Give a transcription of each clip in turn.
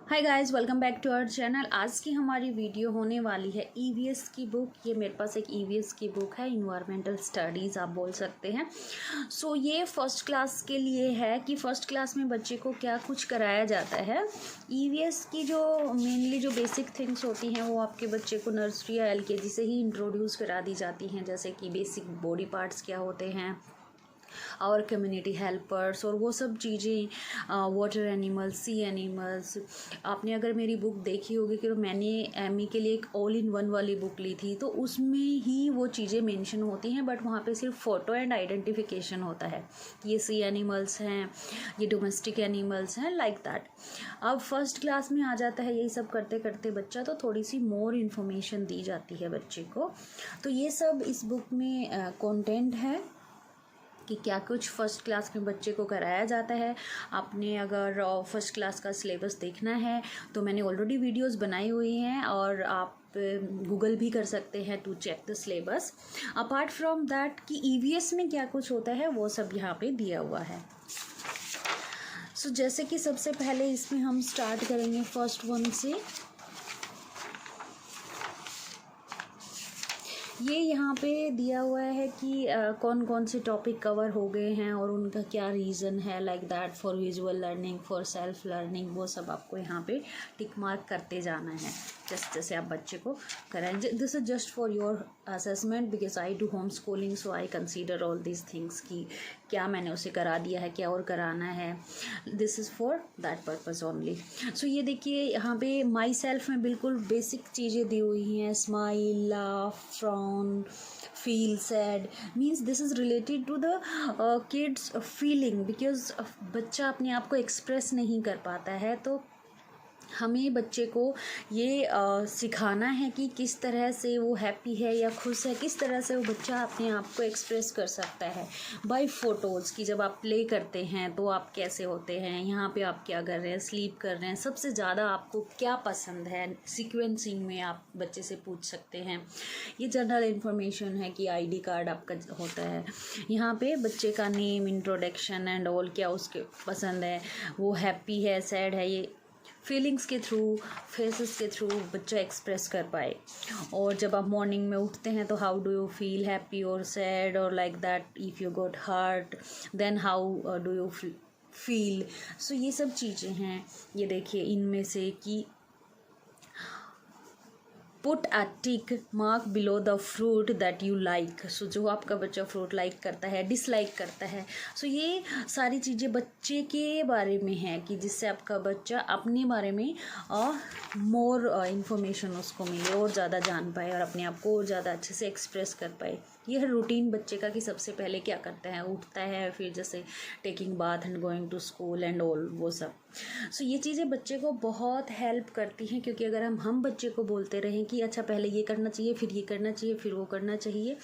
Hi guys, welcome back to our channel. आज की हमारी वीडियो होने वाली है ईवीएस की बुक। ये मेरे पास एक ईवीएस की बुक है, इन्वायरमेंटल स्टडीज़ आप बोल सकते हैं। सो ये फर्स्ट क्लास के लिए है कि फर्स्ट क्लास में बच्चे को क्या कुछ कराया जाता है। ईवीएस की जो मेनली जो बेसिक थिंग्स होती हैं वो आपके बच्चे को नर्सरी या एलकेजी से ही इंट्रोड्यूस करा दी जाती हैं, जैसे कि बेसिक बॉडी पार्ट्स क्या होते हैं और कम्युनिटी हेल्पर्स और वो सब चीज़ें, वाटर एनिमल्स, सी एनिमल्स। आपने अगर मेरी बुक देखी होगी कि मैंने एमई के लिए एक ऑल इन वन वाली बुक ली थी, तो उसमें ही वो चीज़ें मेंशन होती हैं, बट वहाँ पे सिर्फ फ़ोटो एंड आइडेंटिफिकेशन होता है। ये सी एनिमल्स हैं, ये डोमेस्टिक एनिमल्स हैं, लाइक दैट। अब फर्स्ट क्लास में आ जाता है यही सब करते करते बच्चा, तो थोड़ी सी मोर इन्फॉर्मेशन दी जाती है बच्चे को। तो ये सब इस बुक में कंटेंट है कि क्या कुछ फ़र्स्ट क्लास में बच्चे को कराया जाता है। आपने अगर फ़र्स्ट क्लास का सिलेबस देखना है तो मैंने ऑलरेडी वीडियोस बनाई हुई हैं और आप गूगल भी कर सकते हैं to check the syllabus. Apart from that कि ईवीएस में क्या कुछ होता है वो सब यहाँ पे दिया हुआ है। सो जैसे कि सबसे पहले इसमें हम स्टार्ट करेंगे फर्स्ट वन से। ये यहाँ पे दिया हुआ है कि कौन कौन से टॉपिक कवर हो गए हैं और उनका क्या रीज़न है, like that, for visual learning, for self learning, वो सब आपको यहाँ पे टिक मार्क करते जाना है जैसे जैसे आप बच्चे को कराएं। This is just for your assessment because I do home schooling, so I consider all these things कि क्या मैंने उसे करा दिया है, क्या और कराना है। This is for that purpose only. So ये देखिए यहाँ पे माई सेल्फ में बिल्कुल बेसिक चीज़ें दी हुई हैं। Smile, laugh, frown, feel sad, means this is related to the kids feeling, because बच्चा अपने आप को एक्सप्रेस नहीं कर पाता है, तो हमें बच्चे को ये सिखाना है कि किस तरह से वो हैप्पी है या खुश है, किस तरह से वो बच्चा अपने आप को एक्सप्रेस कर सकता है बाय फोटोज़। की जब आप प्ले करते हैं तो आप कैसे होते हैं, यहाँ पे आप क्या कर रहे हैं, स्लीप कर रहे हैं, सबसे ज़्यादा आपको क्या पसंद है, सीक्वेंसिंग में आप बच्चे से पूछ सकते हैं। ये जनरल इन्फॉर्मेशन है कि आईडी कार्ड आपका होता है। यहाँ पे बच्चे का नेम, इंट्रोडक्शन एंड ऑल, क्या उसके पसंद है, वो हैप्पी है, सैड है, ये फीलिंग्स के थ्रू, फेसेस के थ्रू बच्चा एक्सप्रेस कर पाए। और जब आप मॉर्निंग में उठते हैं तो how do you feel, happy और सैड और like that, if you got hurt then how do you feel. So ये सब चीज़ें हैं। ये देखिए इनमें से कि put a tick mark below the fruit that you like. So जो आपका बच्चा फ्रूट लाइक करता है, डिसलाइक करता है, सो ये सारी चीज़ें बच्चे के बारे में है कि जिससे आपका बच्चा अपने बारे में मोर इंफॉर्मेशन उसको मिले और ज़्यादा जान पाए और अपने आप को और ज़्यादा अच्छे से एक्सप्रेस कर पाए। ये है रूटीन बच्चे का कि सबसे पहले क्या करता है, उठता है, फिर जैसे taking bath and going to school and all, वो सब। सो ये चीज़ें बच्चे को बहुत हेल्प करती हैं, क्योंकि अगर हम बच्चे को बोलते रहें कि अच्छा पहले ये करना चाहिए, फिर ये करना चाहिए, फिर वो करना चाहिए,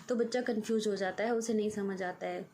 तो बच्चा कंफ्यूज हो जाता है, उसे नहीं समझ आता है।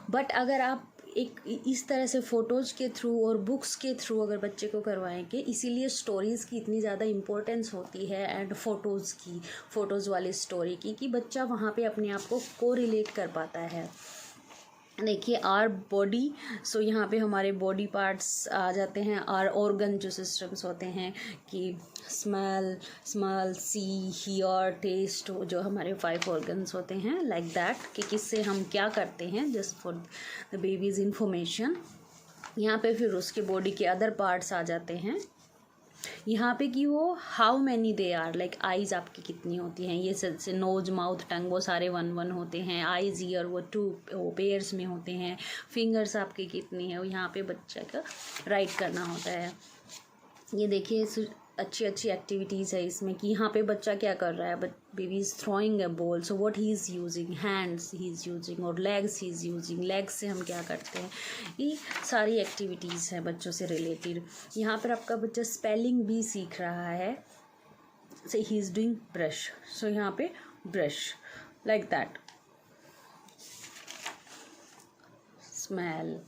बट अगर आप एक इस तरह से फ़ोटोज़ के थ्रू और बुक्स के थ्रू अगर बच्चे को करवाएंगे, इसीलिए स्टोरीज़ की इतनी ज़्यादा इम्पोर्टेंस होती है एंड फ़ोटोज़ वाली स्टोरी की, कि बच्चा वहाँ पे अपने आप को कोरिलेट कर पाता है। देखिए आर बॉडी, सो यहाँ पे हमारे बॉडी पार्ट्स आ जाते हैं। आर ऑर्गन जो सिस्टम्स होते हैं कि स्मेल, सी, हियर, टेस्ट, जो हमारे 5 ऑर्गन्स होते हैं, लाइक दैट, कि किससे हम क्या करते हैं, just for the babies information. यहाँ पे फिर उसके बॉडी के अदर पार्ट्स आ जाते हैं। यहाँ पे कि वो how many they are, like eyes आपकी कितनी होती हैं, ये से नोज, माउथ, टंग, वो सारे 1 होते हैं। आइज़, ईयर, वो 2 पेयर्स में होते हैं। फिंगर्स आपकी कितनी है, वो यहाँ पे बच्चे का राइट करना होता है। ये देखिए अच्छी अच्छी एक्टिविटीज़ है इसमें कि यहाँ पे बच्चा क्या कर रहा है, but baby is throwing a ball, so what he is using, hands he is using और legs he is using, legs से हम क्या करते हैं। ये सारी एक्टिविटीज़ हैं बच्चों से रिलेटेड। यहाँ पर आपका बच्चा स्पेलिंग भी सीख रहा है। से ही इज़ डूइंग ब्रश, सो यहाँ पे ब्रश, लाइक दैट, स्मेल।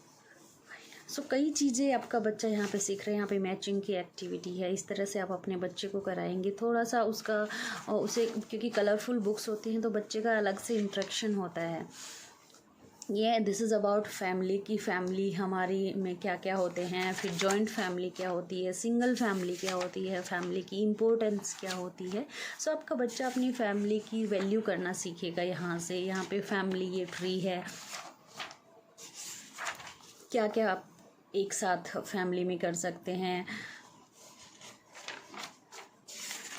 सो कई चीज़ें आपका बच्चा यहाँ पे सीख रहे हैं। यहाँ पे मैचिंग की एक्टिविटी है। इस तरह से आप अपने बच्चे को कराएंगे, थोड़ा सा उसका उसे, क्योंकि कलरफुल बुक्स होती हैं तो बच्चे का अलग से इंटरेक्शन होता है। ये दिस इज़ अबाउट फैमिली की फैमिली हमारी में क्या क्या होते हैं, फिर जॉइंट फैमिली क्या होती है, सिंगल फैमिली क्या होती है, फैमिली की इम्पोर्टेंस क्या होती है। सो आपका बच्चा अपनी फैमिली की वैल्यू करना सीखेगा यहाँ से। यहाँ पे फैमिली ये ट्री है, क्या क्या आप एक साथ फैमिली में कर सकते हैं।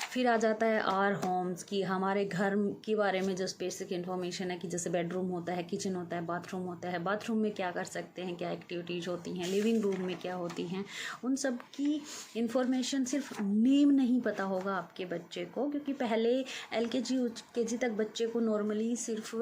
फिर आ जाता है आवर होम्स की, हमारे घर के बारे में जो बेसिक इन्फॉर्मेशन है कि जैसे बेडरूम होता है, किचन होता है, बाथरूम होता है, बाथरूम में क्या कर सकते हैं, क्या एक्टिविटीज़ होती हैं, लिविंग रूम में क्या होती हैं, उन सब की इन्फॉर्मेशन। सिर्फ नेम नहीं पता होगा आपके बच्चे को, क्योंकि पहले LKG तक बच्चे को नॉर्मली सिर्फ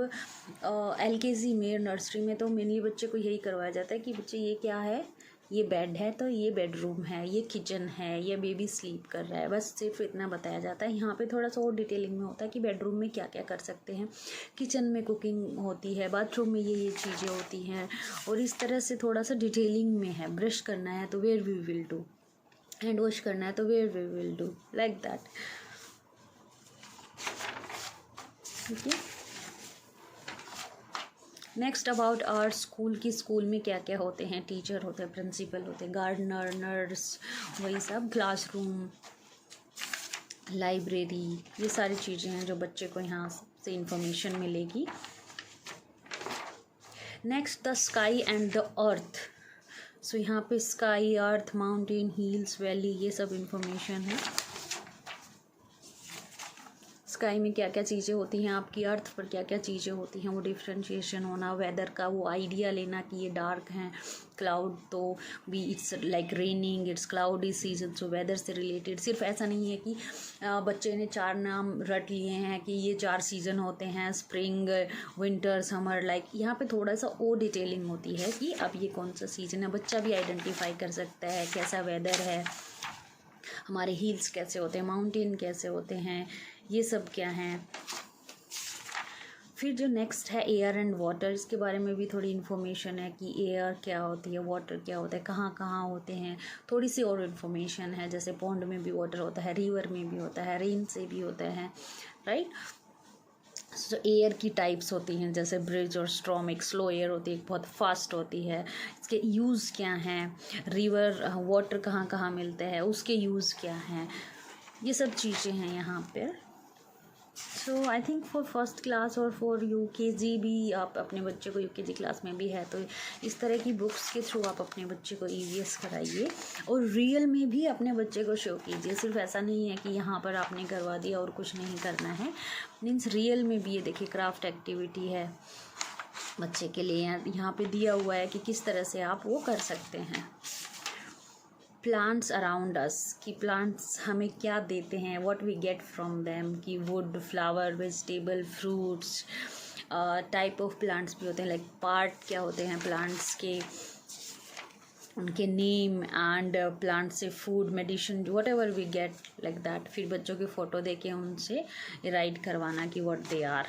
LKG में, नर्सरी में तो मेनली बच्चे को यही करवाया जाता है कि बच्चे ये क्या है, ये बेड है तो ये बेडरूम है, ये किचन है, ये बेबी स्लीप कर रहा है, बस सिर्फ इतना बताया जाता है। यहाँ पे थोड़ा सा और डिटेलिंग में होता है कि बेडरूम में क्या क्या कर सकते हैं, किचन में कुकिंग होती है, बाथरूम में ये चीज़ें होती हैं, और इस तरह से थोड़ा सा डिटेलिंग में है। ब्रश करना है तो where we will do, hand wash करना है तो where we will do, like that. ठीक है। नेक्स्ट अबाउट आवर स्कूल की स्कूल में क्या क्या होते हैं, टीचर होते हैं, प्रिंसिपल होते हैं, गार्डनर, नर्स, वही सब, क्लासरूम, लाइब्रेरी, ये सारी चीज़ें हैं जो बच्चे को यहाँ से इंफॉर्मेशन मिलेगी। Next the sky and the earth. So यहाँ पे sky, earth, mountain, hills, valley, ये सब इंफॉर्मेशन है। स्काई में क्या क्या चीज़ें होती हैं, आपकी अर्थ पर क्या क्या चीज़ें होती हैं, वो डिफ्रेंशिएशन होना, वेदर का वो आइडिया लेना कि ये डार्क हैं, क्लाउड तो भी it's like raining, it's cloudy season, so whether से रिलेटेड। सिर्फ ऐसा नहीं है कि बच्चे ने 4 नाम रट लिए हैं कि ये 4 सीज़न होते हैं, स्प्रिंग, विंटर, समर, लाइक यहाँ पे थोड़ा सा और डिटेलिंग होती है कि अब ये कौन सा सीज़न है। बच्चा भी आइडेंटिफाई कर सकता है कैसा वेदर है, हमारे हिल्स कैसे होते हैं, माउंटेन कैसे होते हैं, ये सब क्या हैं। फिर जो नेक्स्ट है एयर एंड वाटर, इसके बारे में भी थोड़ी इन्फॉर्मेशन है कि एयर क्या होती है, वाटर क्या होता है, कहाँ कहाँ होते हैं, थोड़ी सी और इन्फॉर्मेशन है। जैसे पॉन्ड में भी वाटर होता है, रिवर में भी होता है, रेन से भी होता है, राइट। सो एयर की टाइप्स होती हैं, जैसे ब्रिज और स्ट्रॉम, एक स्लो एयर होती है, एक बहुत फास्ट होती है। इसके यूज़ क्या हैं, रिवर वाटर कहाँ कहाँ मिलते हैं, उसके यूज़ क्या हैं, ये सब चीज़ें हैं यहाँ पे। So I think for first class और फॉर UKG भी, आप अपने बच्चे को UKG क्लास में भी है तो इस तरह की बुक्स के थ्रू आप अपने बच्चे को EVS कराइए, और रियल में भी अपने बच्चे को शो कीजिए। सिर्फ ऐसा नहीं है कि यहाँ पर आपने करवा दिया और कुछ नहीं करना है, मीन्स रियल में भी। ये देखिए क्राफ्ट एक्टिविटी है बच्चे के लिए, यहाँ पे दिया हुआ है कि किस तरह से आप वो कर सकते हैं। प्लांट्स अराउंड अस, कि प्लांट्स हमें क्या देते हैं, what we get from them, कि wood, flower, vegetable, fruits, type of plants भी होते हैं, लाइक पार्ट क्या होते हैं प्लांट्स के, उनके नेम, एंड प्लांट से food, medicine, whatever we get, like that. फिर बच्चों की फ़ोटो दे के उनसे राइट करवाना कि what they are.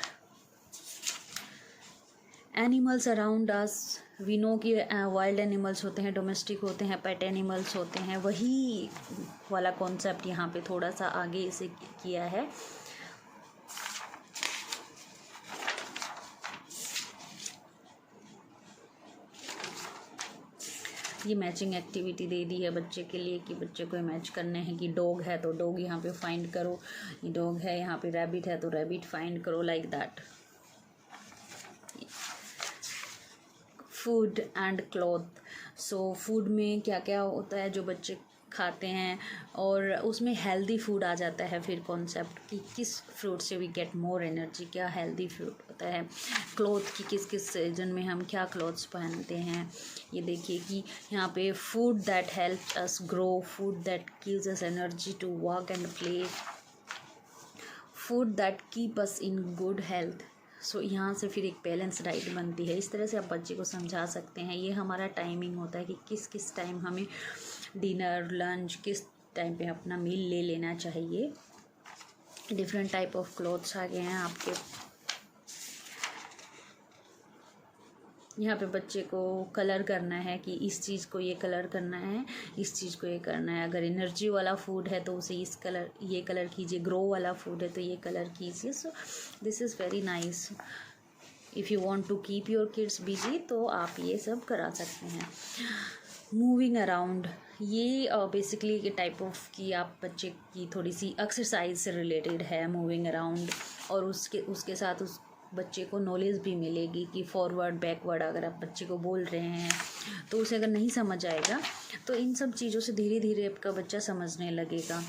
Animals around us, we know कि वाइल्ड एनिमल्स होते हैं, डोमेस्टिक होते हैं, पेट एनिमल्स होते हैं, वही वाला कॉन्सेप्ट यहाँ पे थोड़ा सा आगे इसे किया है। ये मैचिंग एक्टिविटी दे दी है बच्चे के लिए कि बच्चे को मैच करने हैं कि डॉग है तो डॉग यहाँ पे फाइंड करो, ये डॉग है, यहाँ पे रैबिट है तो रैबिट फाइंड करो, like that. Food and cloth, so food में क्या क्या होता है जो बच्चे खाते हैं, और उसमें हेल्दी फूड आ जाता है। फिर कॉन्सेप्ट कि किस फ्रूट से वी गेट मोर एनर्जी, क्या हेल्दी फ्रूट होता है। क्लॉथ की किस किस सीजन में हम क्या क्लॉथ्स पहनते हैं, ये देखिए कि यहाँ पे food that help us grow, food that gives us energy to work and play, food that keep us in good health. So यहाँ से फिर एक बैलेंस डाइट बनती है। इस तरह से आप बच्चे को समझा सकते हैं। ये हमारा टाइमिंग होता है कि किस किस टाइम हमें डिनर, लंच, किस टाइम पे अपना मील ले लेना चाहिए। डिफरेंट टाइप ऑफ क्लॉथ्स आ गए हैं आपके। यहाँ पे बच्चे को कलर करना है कि इस चीज़ को ये कलर करना है, इस चीज़ को ये करना है। अगर एनर्जी वाला फूड है तो उसे इस कलर, ये कलर कीजिए। ग्रो वाला फूड है तो ये कलर कीजिए। So this is very nice. If you want to keep your kids busy तो आप ये सब करा सकते हैं। मूविंग अराउंड, ये बेसिकली एक टाइप ऑफ कि आप बच्चे की थोड़ी सी एक्सरसाइज से रिलेटेड है मूविंग अराउंड, और उसके साथ उस बच्चे को नॉलेज भी मिलेगी कि फॉरवर्ड बैकवर्ड अगर आप बच्चे को बोल रहे हैं तो उसे अगर नहीं समझ आएगा तो इन सब चीज़ों से धीरे धीरे आपका बच्चा समझने लगेगा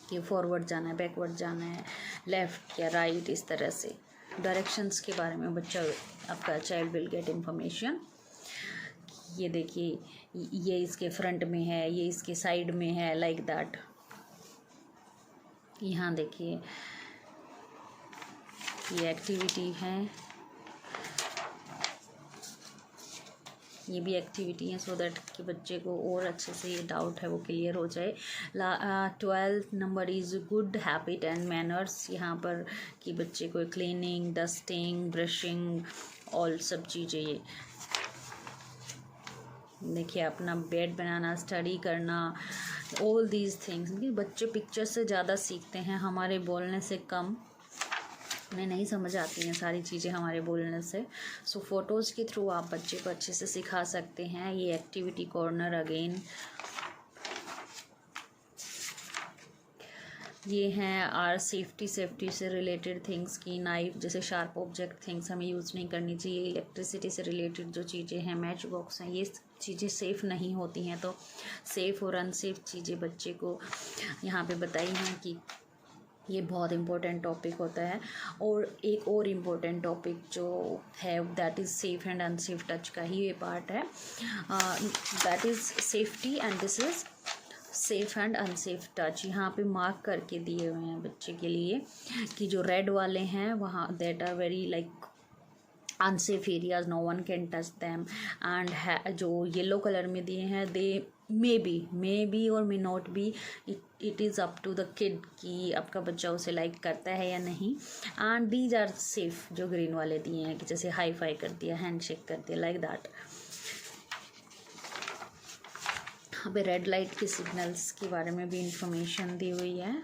कि फॉरवर्ड जाना है, बैकवर्ड जाना है, लेफ़्ट या राइट, इस तरह से डायरेक्शंस के बारे में बच्चा आपका चाइल्ड विल गेट इन्फॉर्मेशन। ये देखिए, ये इसके फ्रंट में है, ये इसके साइड में है, लाइक दैट। यहाँ देखिए ये एक्टिविटी है, ये भी एक्टिविटी है सो दैट कि बच्चे को और अच्छे से ये डाउट है वो क्लियर हो जाए। 12th number is good habit and manners. यहाँ पर कि बच्चे को क्लीनिंग, डस्टिंग, ब्रशिंग, ऑल सब चीज़ें, ये देखिए अपना बेड बनाना, स्टडी करना, ऑल दीज थिंग्स। बच्चे पिक्चर से ज़्यादा सीखते हैं, हमारे बोलने से कम। उन्हें नहीं समझ आती हैं सारी चीज़ें हमारे बोलने से। सो फोटोज़ के थ्रू आप बच्चे को अच्छे से सिखा सकते हैं। ये एक्टिविटी कॉर्नर अगेन, ये हैं आर सेफ्टी से रिलेटेड थिंग्स की नाइफ जैसे शार्प ऑब्जेक्ट थिंग्स हमें यूज़ नहीं करनी चाहिए। इलेक्ट्रिसिटी से रिलेटेड जो चीज़ें हैं, मैच बॉक्स हैं, ये चीज़ें सेफ़ नहीं होती हैं। तो सेफ़ और अनसेफ चीज़ें बच्चे को यहाँ पे बताई हैं कि ये बहुत इम्पोर्टेंट टॉपिक होता है। और एक और इम्पोर्टेंट टॉपिक जो है that is safe and unsafe touch का ही ये पार्ट है। That is safety and this is safe and unsafe touch. यहाँ पे मार्क करके दिए हुए हैं बच्चे के लिए कि जो रेड वाले हैं वहाँ that are very like unsafe areas, no one can touch them. And जो येलो कलर में दिए हैं दे मे बी और may not be, it is up to the kid कि आपका बच्चा उसे लाइक करता है या नहीं। एंड दीज आर सेफ, जो ग्रीन वाले दिए हैं कि जैसे हाई फाई कर दिया, हैंड शेक कर दिया, लाइक दैट। यहाँ पे रेड लाइट के सिग्नल्स के बारे में भी इंफॉर्मेशन दी हुई है।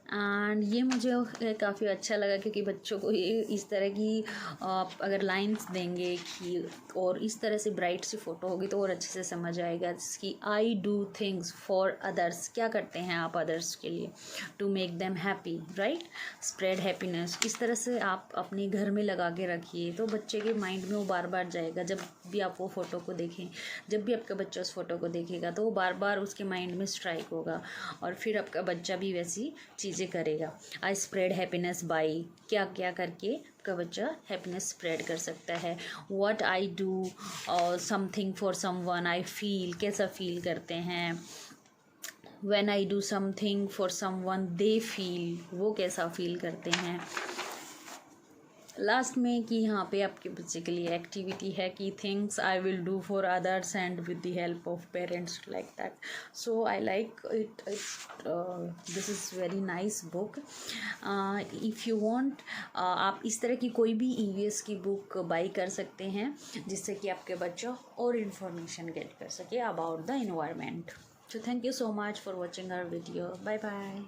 एंड ये मुझे काफ़ी अच्छा लगा क्योंकि बच्चों को ये इस तरह की अगर लाइंस देंगे कि और इस तरह से ब्राइट सी फ़ोटो होगी तो और अच्छे से समझ आएगा। जिसकी I do things for others, क्या करते हैं आप अदर्स के लिए, to make them happy, right, spread happiness. इस तरह से आप अपने घर में लगा के रखिए तो बच्चे के माइंड में वो बार बार जाएगा। जब भी आप वो फ़ोटो को देखें, जब भी आपका बच्चा उस फ़ोटो को देखेगा तो वो बार बार उसके माइंड में स्ट्राइक होगा और फिर आपका बच्चा भी वैसी चीज़ें करेगा। आई स्प्रेड हैप्पीनेस बाई, क्या क्या करके आपका बच्चा हैप्पीनेस स्प्रेड कर सकता है। What I do something for someone, I feel, कैसा फील करते हैं। When I do something for someone they feel, वो कैसा फील करते हैं। लास्ट में कि यहाँ पे आपके बच्चे के लिए एक्टिविटी है कि things I will do for others and with the help of parents, like that. So I like it, this is very nice book. If you want, आप इस तरह की कोई भी EVS की बुक बाई कर सकते हैं जिससे कि आपके बच्चा और इन्फॉर्मेशन गेट कर सके about the environment. So thank you so much for watching our video. Bye bye.